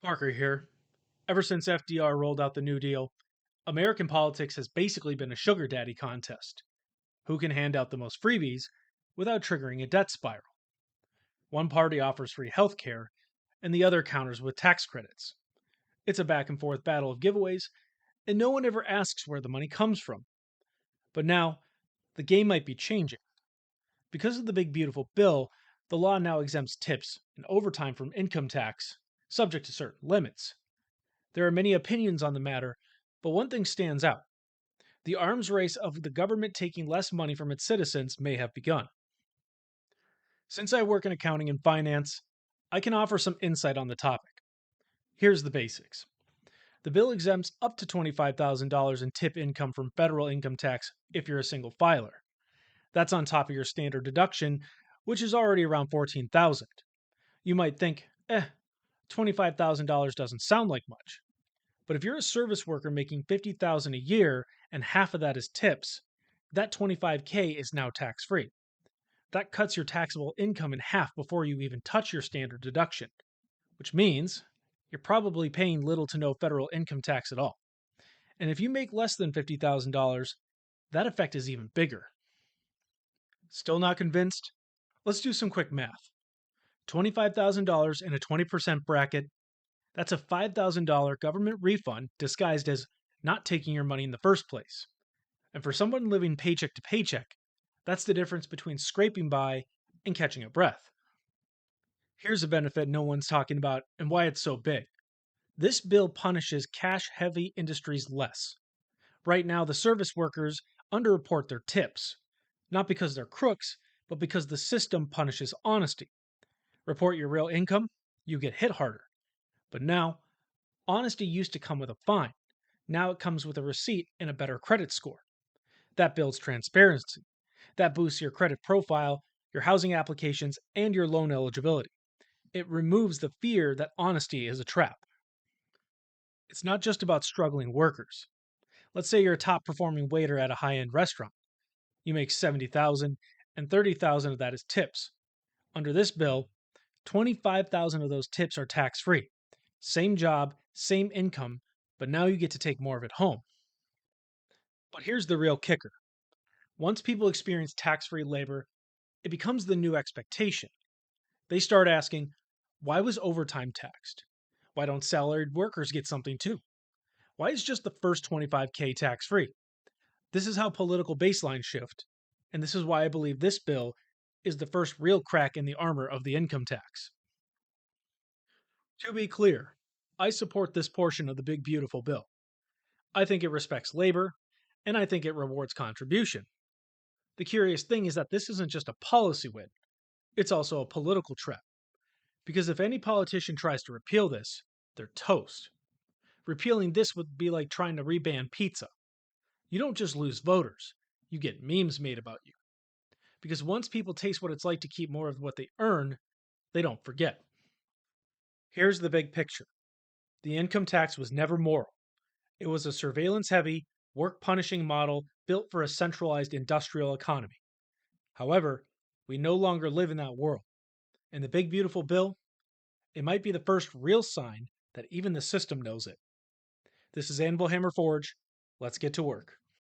Parker here. Ever since FDR rolled out the New Deal, American politics has basically been a sugar daddy contest. Who can hand out the most freebies without triggering a debt spiral? One party offers free health care, and the other counters with tax credits. It's a back and forth battle of giveaways, and no one ever asks where the money comes from. But now, the game might be changing. Because of the big beautiful bill, the law now exempts tips and overtime from income tax, subject to certain limits. There are many opinions on the matter, but one thing stands out. The arms race of the government taking less money from its citizens may have begun. Since I work in accounting and finance, I can offer some insight on the topic. Here's the basics. The bill exempts up to $25,000 in tip income from federal income tax if you're a single filer. That's on top of your standard deduction, which is already around $14,000. You might think, $25,000 doesn't sound like much. But if you're a service worker making $50,000 a year and half of that is tips, that $25K is now tax-free. That cuts your taxable income in half before you even touch your standard deduction, which means you're probably paying little to no federal income tax at all. And if you make less than $50,000, that effect is even bigger. Still not convinced? Let's do some quick math. $25,000 in a 20% bracket, that's a $5,000 government refund disguised as not taking your money in the first place. And for someone living paycheck to paycheck, that's the difference between scraping by and catching a breath. Here's a benefit no one's talking about and why it's so big. This bill punishes cash-heavy industries less. Right now, the service workers underreport their tips, not because they're crooks, but because the system punishes honesty. Report your real income, you get hit harder. But now, honesty used to come with a fine. Now it comes with a receipt and a better credit score. That builds transparency. That boosts your credit profile, your housing applications, and your loan eligibility. It removes the fear that honesty is a trap. It's not just about struggling workers. Let's say you're a top performing waiter at a high-end restaurant. You make $70,000 and $30,000 of that is tips. Under this bill, $25,000 of those tips are tax-free. Same job, same income, but now you get to take more of it home. But here's the real kicker. Once people experience tax-free labor, it becomes the new expectation. They start asking, why was overtime taxed? Why don't salaried workers get something too? Why is just the first $25K tax-free? This is how political baselines shift, and this is why I believe this bill is the first real crack in the armor of the income tax. To be clear, I support this portion of the big beautiful bill. I think it respects labor, and I think it rewards contribution. The curious thing is that this isn't just a policy win, it's also a political trap. Because if any politician tries to repeal this, they're toast. Repealing this would be like trying to reban pizza. You don't just lose voters, you get memes made about you. Because once people taste what it's like to keep more of what they earn, they don't forget. Here's the big picture. The income tax was never moral. It was a surveillance heavy, work punishing model built for a centralized industrial economy. However, we no longer live in that world. And the big beautiful bill, it might be the first real sign that even the system knows it. This is AnvilHammerForge. Let's get to work.